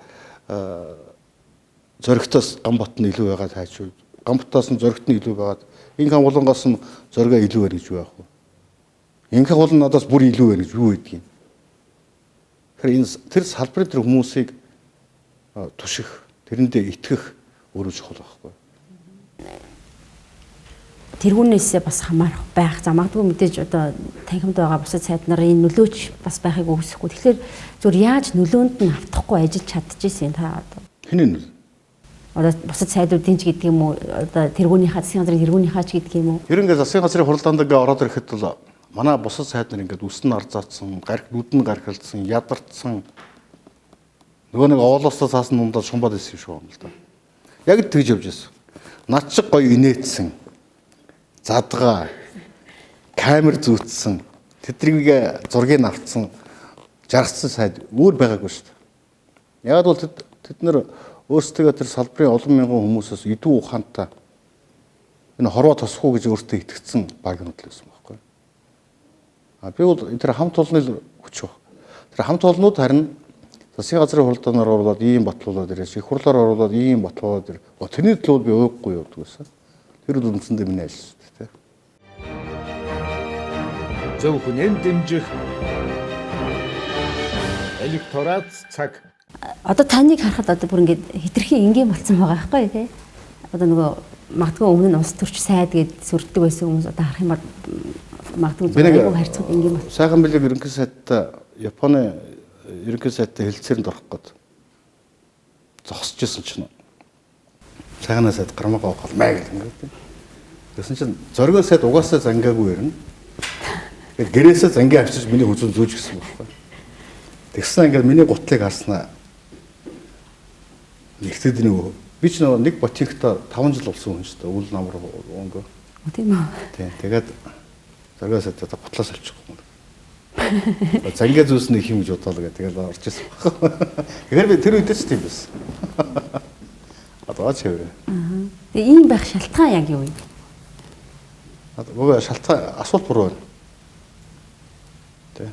зоригтоос гамбат нь илүү байгаа тайч. Гамбатаас нь зоригт нь илүү байгаад инх агуулгаас нь зорига илүү байна гэж байх уу? Инх агуул нь надаас бүр илүү байна гэж юу гэдгийг. Тэгэхээр энэ тэр салбарын тэр хүмүүсийг туших, тэрэндээ итгэх өөрөө чухал байхгүй. Тэргүүнээсээ бас хамаарах байх. За магадгүй мэдээж одоо танхимд байгаа бусад сайд нарын нөлөөч бас байхыг үгүйсэхгүй. Тэгэхээр зөв яаж нөлөөнд нь автахгүй ажиллаж чадчихжээ та одоо. Хинээ нөл? Одоо бусад сайдуудын ч гэдэг юм уу? Одоо тэргүүнийхаа засгийн газрын тэргүүнийхаа ч гэдэг юм уу? Ерөнхийдөө засгийн газрын хуралдаанд ингээ ороод ирэхэд бол манай бусад сайд нар ингээд үсэн арзаацсан, нүдэн гархалдсан, ядардсан нөгөө нэг овоолоосоо цаасан нундаа шумбаад ирсэн шүү юм л да. Яг тэгж явж байсан. Над шиг гоё инээдсэн. Задгаа камер зүүцсэн тэднийг зургийг авцсан жаргацсан сайд өөр байгаагүй шүү дээ. Яг бол тэд нар өөрсдөө тэр салбарын олон мянган хүмүүсээс идэв ухаантай энэ хорвоо тосхгүй гэж өөртөө итгэцэн багийнууд л байсан байхгүй. Би бол тэр хамт олонны хүч баг. Тэр хамт олоннууд харин засгийн газрын хуралдаанаар оруулаад ийм батлуулаад ирээс их хурлаар оруулаад ийм батлуулаад ир. Тэрний төлөө би ууггүй явдаг байсан. Тэр бол үндсэндээ миний ажил шүү дээ. зөвхөн дэмжих электорат цаг. Одоо таныг харахад одоо бүр ингээд хитрхи энгийн болсон байгаа байхгүй тий. Одоо нөгөө магадгүй өмнө нь улс төрч сайд гэд сүрддэг байсан хүмүүс одоо харах юм бол магадгүй зөвхөн харьцууд энгийн болсон. Сайхан билег ерөнхий сайдтай Японы ерөнхий сайдтай хэлцээрэнд орох гээд зогсож исэн чинь сайхнаа сайд гармаагаа голмаа гэх юм гээд. Тэгсэн чинь зоргоо сайд угаасаа зангаагүй ярина. Тэгээд гэрээсээ зангаа авчиж миний хүзүүн зөөж гисэн байхгүй. Тэгсэн ингээд миний гутлыг харснаа нэгтэд нөгөө би ч нэг ботинкта 5 жил болсон хүн шүү дээ. Үл намар өнгө. Тийм үү. Тийм. Тэгээд зоргоо сайд та гутлаас авчихгүй. Зангаа зүүснэ их юм гэж бодлоо гэдэг. Тэгээд орж ирсэн байхгүй. Тэгэхээр би тэр үедээ ч тийм байсан. Одоо ч хэврээ. Тэгээ ийм байх шалтгаан яг юу юм? Нөгөө шалтгаан асуулт буруу байна. Тэ.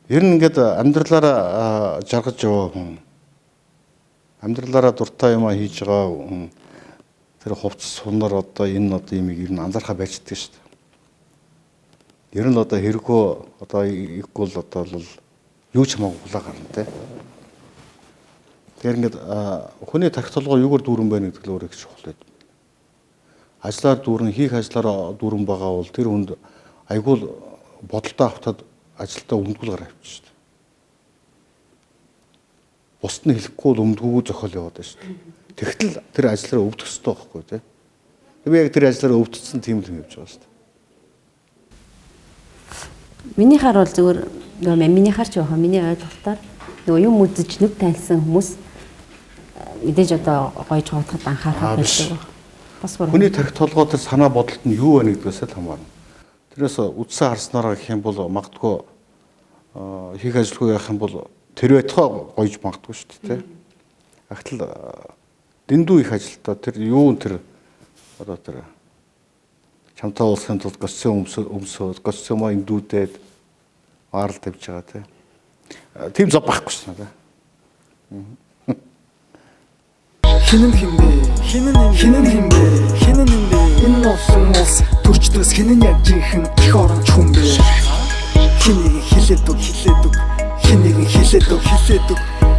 Ер нь ингээд амьдралаараа жаргаж яваа хүн, амьдралаараа дуртай юм хийж байгаа хүн, тэр хувцас сунаар одоо энэ одоо юм ер нь анзаархаа байждаг шүү дээ. Ер нь одоо хэрэггүй одоо иггүүл одоо бол юу ч хамаагүй хулаа гарна тэ. Тэгэхээр ингээд хүний тархи толгой юугаар дүүрэн байна гэдэг л өөрөө их чухал байдаг. Ажлаар дүүрэн, хийх ажлаараа дүүрэн байгаа бол тэр хүнд айгүй бодолтой автаад ажилдаа өмдгүүл гараа авчих шүү дээ. Бусд нь хэлэхгүй бол өмдгүүгөө зохиол яваад байна шүү дээ. Тэгтэл тэр ажлаараа өвдөх ёстой байхгүй тий. Би яг тэр ажлаараа өвдсөн тийм л юм явж байгаа шүү дээ. Минийхаар бол зөвөр нөгөө минийхаар ч яхаа миний ойлголтоор нөгөө юм үзэж нүд тайлсан хүмүүс мэдээж одоо гоёж хавтахад анхаарах хэрэгтэй. Бас бүр хүний тархи толгой тэр санаа бодолд нь юу байна гэдгээс л хамаарна. Тэрээс үдсэн харснараа гэх юм бол магадгүй хийх ажилгүй явах юм бол тэр байтугай гоёж магадгүй шүү дээ тий. Агтал дэндүү их ажилтаа тэр юу тэр одоо тэр чамтай уулзахын тулд госцсон өмсөд госцсомоо индүүдээд аарал тавьж байгаа тий. Тийм зов байхгүй шүү дээ. Хинэн химбэ хинэн химбэ энэ носон ус төрчдөөс хинэн яг жинхэн их оронч хүн бэ хинийг хилээд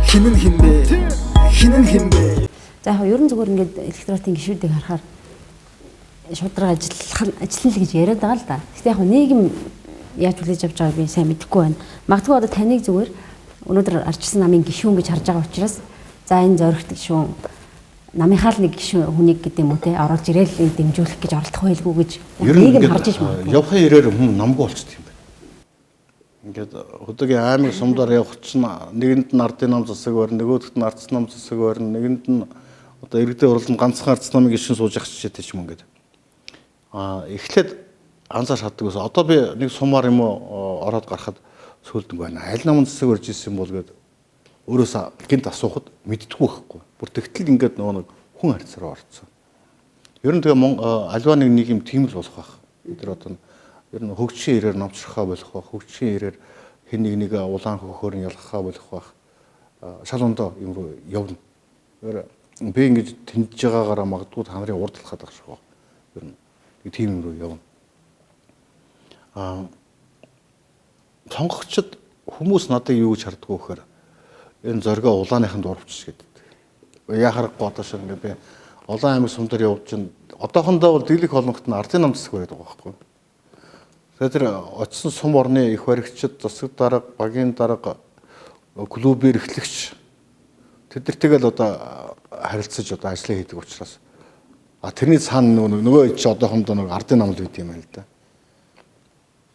хинэн химбэ за яг ер нь зүгээр ингээд электротын гишүүдийг харахаар шудраг ажиллана л гэж яриад байгаа л да. Гэхдээ яг нийгэм яаж хүлээж авч байгааг би сайн мэдэхгүй байна. Магадгүй одоо таныг зүгээр өнөөдөр арчсан намын гишүүн гэж харж байгаа учраас за энэ зоригт гишүүн намынхаа л нэг гишүүн хүнийг гэдэг юм уу те оруулж ирээл дэмжүүлэх гэж оролдох байлгүй гэж нийгэм харж иж магадгүй. Явахын ирээр хүн намгүй болчт юм байна. Ингээд хөдөөгийн аймаг сумдаар явах чинь нэгэнд нь ардын нам засаг барина, нөгөөдөрт нь ардс нам засаг барина, нэгэнд нь одоо иргэдийн уралд ганцхан ардс намын гишүүн сууж ах чичээтэй ч юм ингээд. Эхлээд анзаарч хаддаг байсан. Одоо би нэг сумаар юм уу ороод гарахад сөүлдэг байна. Аль намын засаг барьж ирсэн бол гээд өөрөөсөө гинт асуухад мэддэггүй байхгүй. Бүр тэгтэл ингээд нөгөө хүн харьцаараа орцсон. Ер нь тэгээ альва нэг юм тийм л болох байх. Тэр одоо ер нь хөгжлийн ирээр намчрахаа болох байх. Хөгжлийн ирээр хэн нэг улаан хөхөөр нь ялгахаа болох байх. Шал ондоо юм руу явна. Би ингэж тэмдэж байгаагаараа магадгүй та нарын урдлахад байх шиг байна. Ер нь нэг тийм юм руу явна. Сонгогчд хүмүүс надад юу гэж харддаг вэ гэхээр энэ зоргоо улааныханд урвчиж гэдэг. Яа харахгүй одоо шиг ингээд би улаан аймаг сум дээр явж чинь одоохондоо бол дийлэх холонгот нь ардын нам засаг байдаг байхгүй. Тэгээд тэр очсон сум орны их баригчид, засаг дарга, багийн дарга, клубийн эрхлэгч тэд нар тэгэл одоо харилцаж одоо ажиллаа хийдэг учраас тэрний цаана нөгөө чи одоохондоо нэг ардын нам л үйд юм байна л да.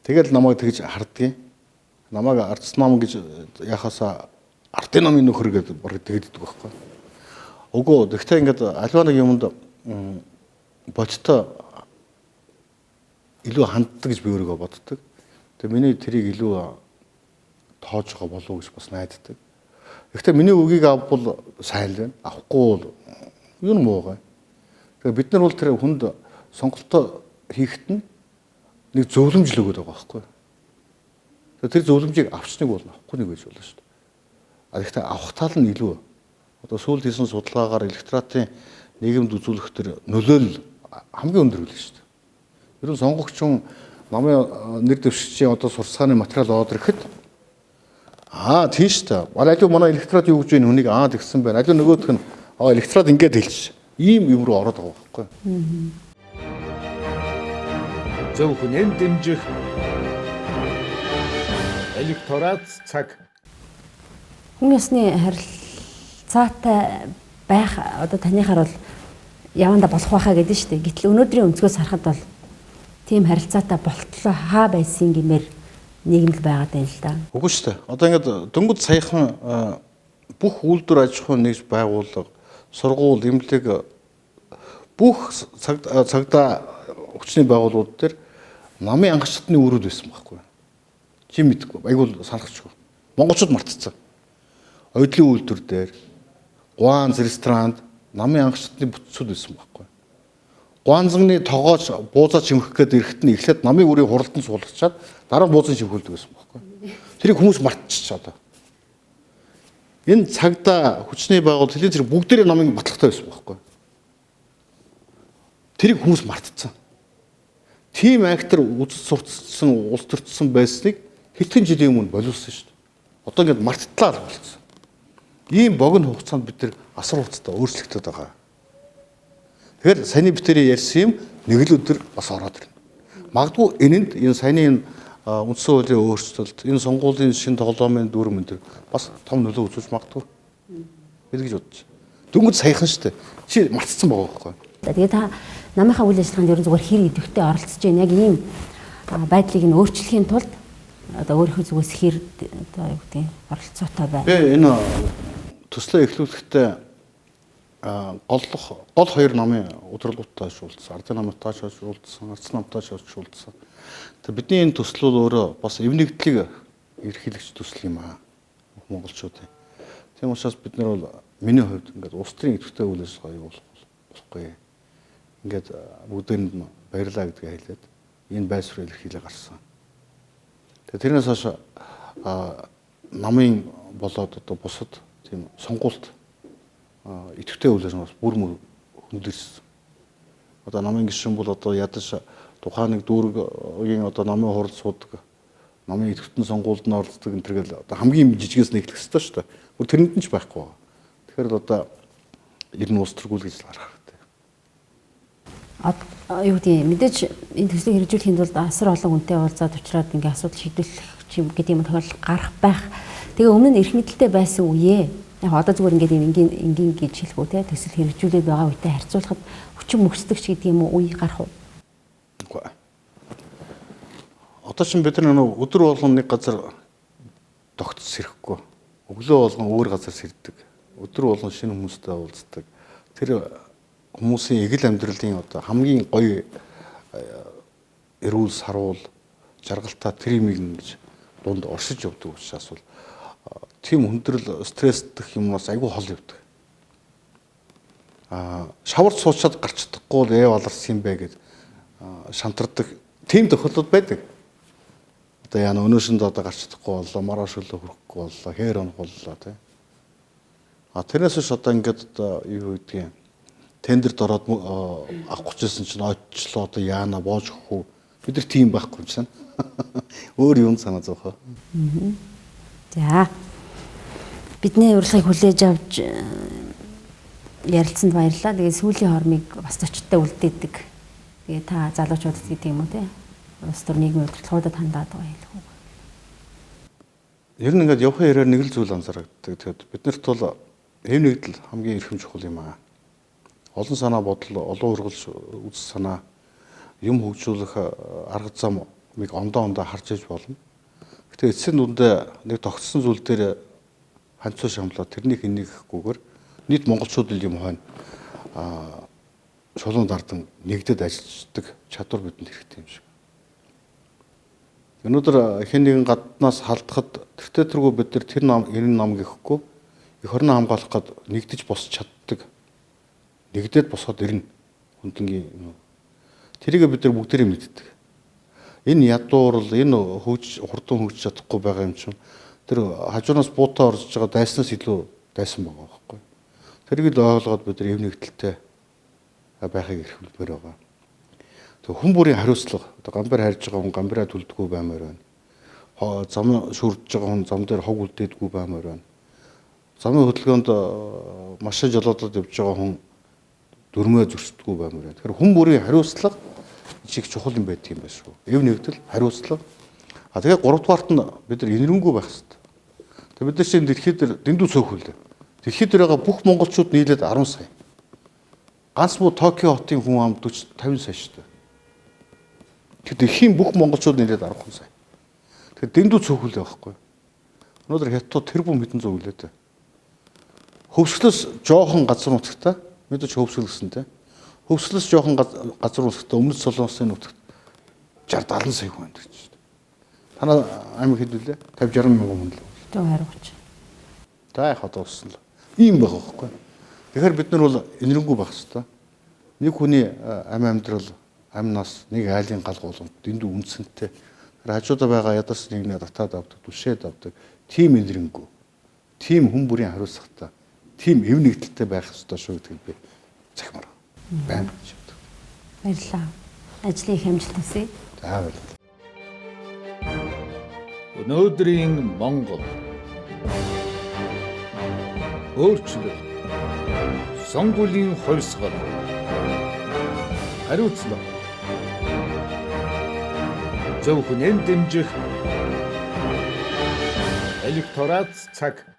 Тэгэл намайг тэгж хардгийг. Намайг ардс нам гэж яхасаа ардын намын нөхөр гэдэг баг тэгдэг байхгүй. Үгүй гэхдээ ингээд альва нэг юмд бодтой илүү ханддаг гэж би өөрийгөө боддог. Тэгээ миний тэрийг илүү тоож байгаа болов уу гэж бас найддаг. Гэхдээ миний үгийг авбал сайн л байна. Авахгүй бол юу муу гай. Тэгэхээр бид нар бол тэр хүнд сонголтоо хийхэд нь нэг зөвлөмж л өгöd байгаа байхгүй. Тэр зөвлөмжийг авчныг бол авахгүй нэг байж болно шүү дээ. А гэхдээ авах тал нь илүү. Одоо сүүлд хийсэн судалгаагаар электоратын нийгэмд үзүүлэх тэр нөлөөлөл хамгийн өндөр үлээ шүү дээ. Ер нь сонгогч хүн намын нэр дэвшигчийн одоо сурсгааны материал аваад ирэхэд тийм шүү дээ. Аливаа манай электорат юу гэж байна хүнийг тэгсэн байна. Аливаа нөгөөх нь электорат ингэж хэлж ийм юм руу ороод байгаа байхгүй. Зөв хүнэн дэмжих электорат цаг. Хүн ёсны харилцаатай байх одоо танихаар бол яванда болох байхаа гэдэг нь шүү дээ. Гэтэл өнөөдрийн өнцгөөс харахад бол тийм харилцаатай болтлоо хаа байсан гэмээр нийгэмд байгаад байна л да. Үгүй шүү дээ. Одоо ингээд дөнгөж саяхан бүх үйлдвэр аж ахуйн нэгж байгууллага, сургууль, эмнэлэг бүх цагдаа хүчний байгууллагууд дээр намын ангачтны өрөөд байсан байхгүй. Чи мэдгүй, айгуул санахчгүй. Монголчууд мартцсан. Оюутлын үйлдвэр дээр, Гуанз ресторанд намын ангачтны бүтцүүд байсан байхгүй. Гуанзны тогооч буузаа чимхэх гээд ирэхэд нь эхлээд намын үрийг хуралдан суулгачаад дараа нь буузын чимхүүлдэг байсан байхгүй. Тэрийг хүмүүс мартчихж одоо. Энэ цагдаа хүчний байгууллага хэлийн зэрэг бүгдээрээ намын батлагтай байсан байхгүй. Тэрийг хүмүүс мартцсан. Тим актер үзэл сурталчилсан, улс төрчсөн байсныг хэдхэн жилийн өмнө боловсон шүү дээ. Одоо ингээд марттлаа болсон. Ийм богино хугацаанд бид нар асар хурцтай өөрчлөгдөд байгаа. Тэгэхээр саяны битэрийн ярьсан юм нэг л өдөр бас ороод ирнэ. Магадгүй энэ саяны үндсэн хуулийн өөрчлөлт, энэ сонгуулийн шинэ тоглоомын дүрм энэ бас том нөлөө үзүүлж магадгүй. Бид гэж бодож. Дөнгөж саяхан шүү дээ. Чи мартсан байгаа байхгүй. Тэгээд та намынхаа үйл ажиллагаанд ер нь зүгээр хэр идэвхтэй оролцож байна. Яг ийм байдлыг нь өөрчлөхийн тулд одоо өөрийнхөө зүгээс хэр одоо юу гэдэг оролцоотой байна. Энэ төслөө эхлүүлэхдээ гол хоёр намын удирдлагуудтай шуулдсан, ардын намтай шуулдсан, арц намтай шуулдсан. Тэр бидний энэ төсөл бол өөрөө бас эв нэгдлийг эрхлэгч төсөл юм аа монголчуудын. Тийм учраас бид нар бол миний хувьд ингээд улс төрийн идэвхтэй үйл ажиллагаа болохгүй. Ингээд бүгдээрэнд нь баярлаа гэдгээ хэлээд энэ байршил илэрхийлээ гарсан. Тэгээ тэрнээс хойш намын болоод одоо бусад тийм сонгуульд идэвхтэй үйл ажиллагаас бүр хөндлөсөн. Одоо намын гишүүн бол одоо ядаж тухайн нэг дүүргийн одоо намын хурал суудаг, намын идэвхтэн сонгуульд нь оролцдог энэ төргээл одоо хамгийн жижигээс нэглэх хэрэгтэй шүү дээ. Бүр тэрэнд нь ч байхгүй байгаа. Тэгэхээр одоо ер нь улс төргүүл гэж гарах хэрэгтэй. Юу гэдэг мэдээж энэ төслийг хэрэгжүүлэхийн тулд асар олон хүнтэй уулзаад уулзраад ингээ асуудал шийдвэрлэх юм гэдэг юм тохиолдол гарах байх. Тэгээ өмнө нь эрх мэдэлтэй байсан үеэ яг одоо зүгээр ингээд энгийн гэж хэлэхгүй те төсөл хэрэгжүүлээд байгаа үедээ харьцуулахад хүчин мөхсдөг ч гэдэг юм уу үе гарах уу? Үгүй. Одоо ч бид нар өдөр болгон нэг газар тогтц сэрэхгүй. Өглөө болгон өөр газар сэрдэг. Өдөр болгон шинэ хүмүүстэй уулздаг. Тэр хүмүүсийн эгэл амьдралын одоо хамгийн гоё эрүүл саруул жаргалтай тэр юмыг ингэж дунд оршиж явдаг учраас бол тийм хүндрэл стресстэх юмнаас айгүй хол явдаг. Шаварч суучаад гарч чадахгүй л аларсан юм бэ гэд шантардаг тийм тохиолдол байдаг. Одоо яна өнөөшөнд одоо гарч чадахгүй боллоо, маргааш өглөө хүрэхгүй боллоо, хээр онох боллоо тий. Тэрнээс ш одоо ингээд одоо юу гэдгийг тендерд ороод авах гэжсэн чинь очлоо одоо яана боож өгөх үү? Бид нар тийм байхгүй юм чинь. Өөр юм санаа зовхоо. За. Бидний урилгыг хүлээж авч ярилцсанд баярлалаа. Тэгээ сүүлийн хормыг бас зочдтой үлдээдэг. Тэгээ та залуучуудад гэдэг юм уу те? Улс төр нийгмийн удирдлагуудад хандаад байгаа юм уу? Ер нь ингээд явах яриар нэг л зүйл анзаардаг. Тэгэхээр биднэрт бол хэв нэгдэл хамгийн эрхэм чухал юм аа. Олон санаа бодол, олон ургалж үзэх санаа, юм хөгжүүлэх арга замыг ондоо харж иж болно. Гэтэ эцсийн дүндээ нэг тогтсон зүйл дээр ханцуу шамлаад тэрнийг хийнэхгүйгээр нийт монголчууд юм хойно шулуун дардан нэгдэд ажилладаг чадвар бидэнд хэрэгтэй юм шиг. Өнөөдөр хэн нэгэн гаднаас халдахад тэртээ тэргүй бид нар тэр энэ нам гэхгүй эх орноо хамгаалах гээд нэгдэж босч чаддаг. Нэгдээд босоод ирнэ хүндлэнгийн тэрийг бид нар бүгдээрээ мэддэг. Энэ ядуурл энэ хурдан хөгжиж чадахгүй байгаа юм чинь тэр хажуунаас буутаа орж байгаа дайснаас илүү дайсан байгаа байхгүй. Тэрийг л ойлгоод бид нар эвнэгдэлтэй байхыг эрхлэлмээр байгаа. Тэг хүн бүрийн хариуцлага одоо гамбар харьж байгаа хүн гамбараа түлдэггүй баймаар байна. Зам шүрдэж байгаа хүн зам дээр хог үлдээдэггүй баймаар байна. Замын хөдөлгөөнд машин жолоодод явж байгаа хүн дөрмөө зөрчдөггүй баймаар байна. Тэгэхээр хүн бүрийн хариуцлага их чухал юм байдаг юм байна шүү. Эв нэгдэл, хариуцлага. Тэгээ 3 дугаарт нь бид нар инэрэнгүй байх хэрэгтэй. Тэгээ бид нар чинь дэлхийд дэндүү цөөхөл. Дэлхийд дээр байгаа бүх монголчууд нийлээд 10 сая. Ганц муу Токио хотын хүн ам 40 50 сая шүү дээ. Тэгэхээр дэлхийн бүх монголчууд нийлээд 10 сая. Тэгэхээр дэндүү цөөхөл байхгүй. Өнөөдөр хятад тэрбум хэдэн зуун үлээтэй. Хөвсгөлөөс жоохон газар нутагтай мэдээж хөвсгөлсөнтэй. Хөвслөс жоохон газар нутагт өмнөд Солонгосын нутагт 60 70 сая хүн амьдарч байна. Танаа аймаг хэд вүлээ? 50 60 мянган хүн л. 120 Та яхад ууссан л. Ийм байгаа байхгүй. Тэгэхээр бид нар бол энэрэнгүй байх хэрэгтэй. Нэг хүний амьдрал, амнаас нэг айлын галгуулсан дэндүү үнцэнтэй. Хажуудаа байгаа ядаас нэгнээ татаад авдаг, түшээд авдаг. Тим энэрэнгүй. Тим хүн бүрийн хариуцлагатай. Тим эв нэгдэлтэй байх хэрэгтэй шүү гэдгийг би захимаар байна гэж боддог. Баярлалаа. Ажлын их амжилт хүсье. За баярлалаа. Өнөөдрийн Монгол өөрчлөлт, сонгуулийн хувьсгал, хариуцлага, зөв хүнэн дэмжих электорат цаг